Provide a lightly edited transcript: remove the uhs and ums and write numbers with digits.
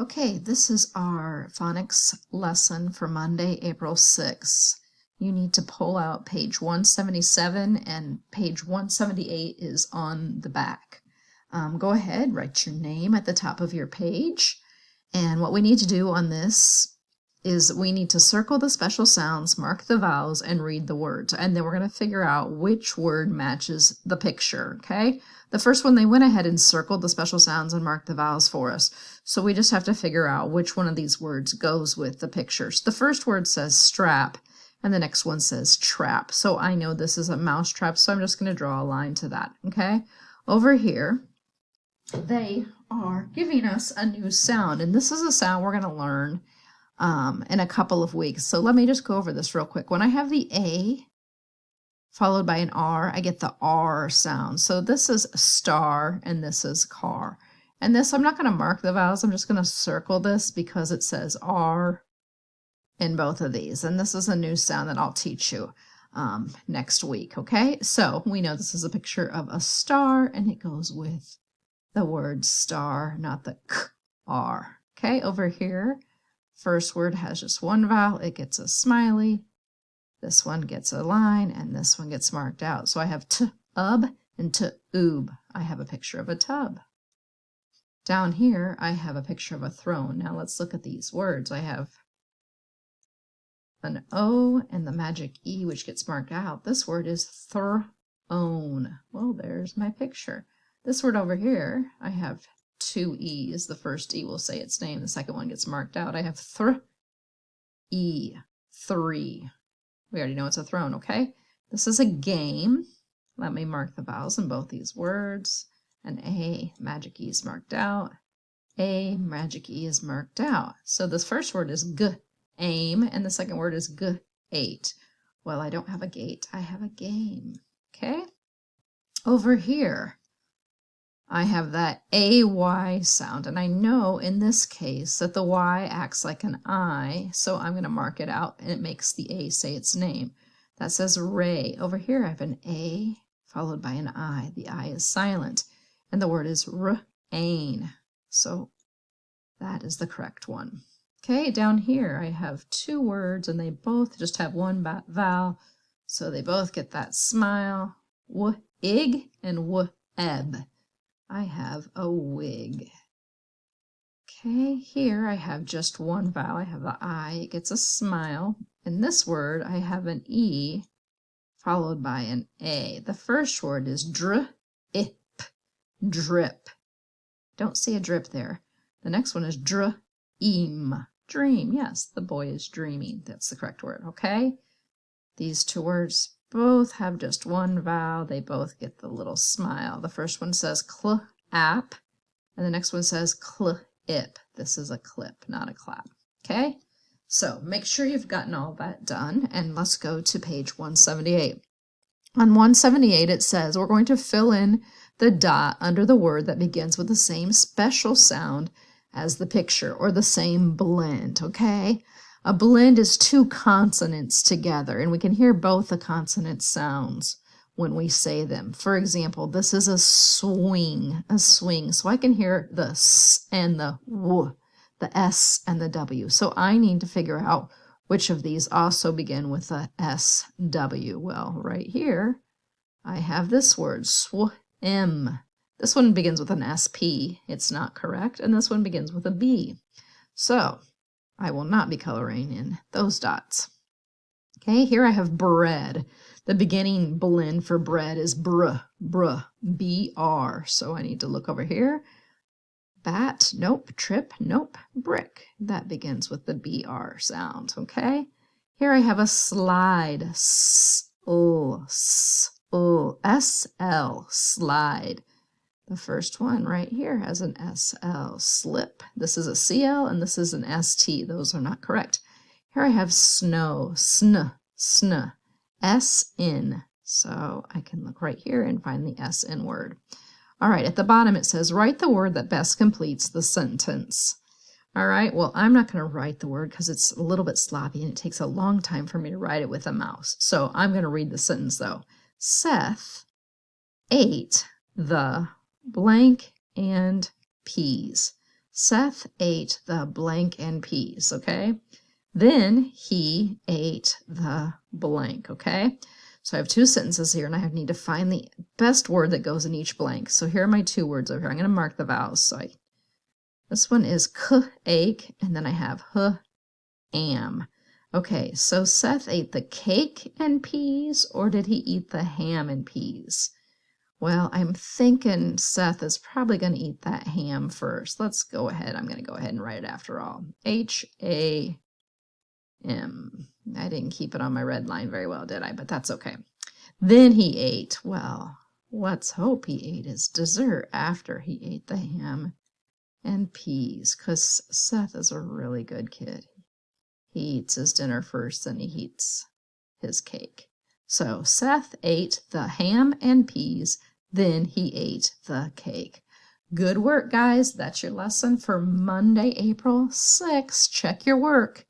Okay, this is our phonics lesson for Monday, April 6th. You need to pull out page 177 and page 178 is on the back. Go ahead, write your name at the top of your page. And what we need to do on this is we need to circle the special sounds, mark the vowels, and read the words. And then we're going to figure out which word matches the picture, okay? The first one, they went ahead and circled the special sounds and marked the vowels for us. So we just have to figure out which one of these words goes with the pictures. The first word says strap, and the next one says trap. So I know this is a mouse trap, so I'm just going to draw a line to that, okay? Over here, they are giving us a new sound, and this is a sound we're going to learn in a couple of weeks. So let me just go over this real quick. When I have the A followed by an R, I get the R sound. So this is star and this is car. And this, I'm not going to mark the vowels. I'm just going to circle this because it says R in both of these. And this is a new sound that I'll teach you next week. Okay, so we know this is a picture of a star and it goes with the word star, not the K-R. Okay, over here, first word has just one vowel. It gets a smiley. This one gets a line, and this one gets marked out. So I have t-ub and t-oob. I have a picture of a tub. Down here, I have a picture of a throne. Now let's look at these words. I have an O and the magic E, which gets marked out. This word is throne. Well, there's my picture. This word over here, I have two E's. The first E will say its name. The second one gets marked out. I have E, three. We already know it's a throne, okay? This is a game. Let me mark the vowels in both these words. An A, magic E is marked out. A, magic E is marked out. So this first word is g, aim, and the second word is gate. Well, I don't have a gate. I have a game, okay? Over here, I have that AY sound, and I know in this case that the Y acts like an I, so I'm going to mark it out, and it makes the A say its name. That says Ray. Over here I have an A followed by an I. The I is silent, and the word is rain. So that is the correct one. Okay, down here I have two words, and they both just have one vowel, so they both get that smile. W-ig and w-eb. I have a wig. Okay, here I have just one vowel. I have the I, it gets a smile. In this word, I have an E followed by an A. The first word is drip, drip. Don't see a drip there. The next one is dream, dream. Yes, the boy is dreaming. That's the correct word, okay? These two words both have just one vowel. They both get the little smile. The first one says cl-ap, and the next one says cl-ip. This is a clip, not a clap. Okay? So make sure you've gotten all that done, and let's go to page 178. On 178, it says we're going to fill in the dot under the word that begins with the same special sound as the picture, or the same blend, okay? A blend is two consonants together, and we can hear both the consonant sounds when we say them. For example, this is a swing, So I can hear the S and the W, the S and the W. So I need to figure out which of these also begin with a SW. Well, right here, I have this word, swim. This one begins with an SP. It's not correct. And this one begins with a B. So I will not be coloring in those dots. Okay, here I have bread. The beginning blend for bread is B-R. So I need to look over here. Bat, nope. Trip, nope. Brick. That begins with the B-R sound, okay? Here I have a slide. S-L, slide. The first one right here has an SL, slip. This is a CL and this is an ST. Those are not correct. Here I have snow, sn, SN. So I can look right here and find the SN word. All right, at the bottom it says, write the word that best completes the sentence. All right, well, I'm not going to write the word because it's a little bit sloppy and it takes a long time for me to write it with a mouse. So I'm going to read the sentence though. Seth ate the blank and peas. Seth ate the blank and peas, okay? Then he ate the blank, okay? So I have two sentences here, and I need to find the best word that goes in each blank. So here are my two words over here. I'm going to mark the vowels. So this one is k-ake, and then I have h-am. Okay, so Seth ate the cake and peas, or did he eat the ham and peas? Well, I'm thinking Seth is probably going to eat that ham first. Let's go ahead. I'm going to go ahead and write it after all. H-A-M. I didn't keep it on my red line very well, did I? But that's okay. Then he ate, well, let's hope he ate his dessert after he ate the ham and peas, because Seth is a really good kid. He eats his dinner first, then he eats his cake. So Seth ate the ham and peas, then he ate the cake. Good work, guys. That's your lesson for Monday, April 6th. Check your work.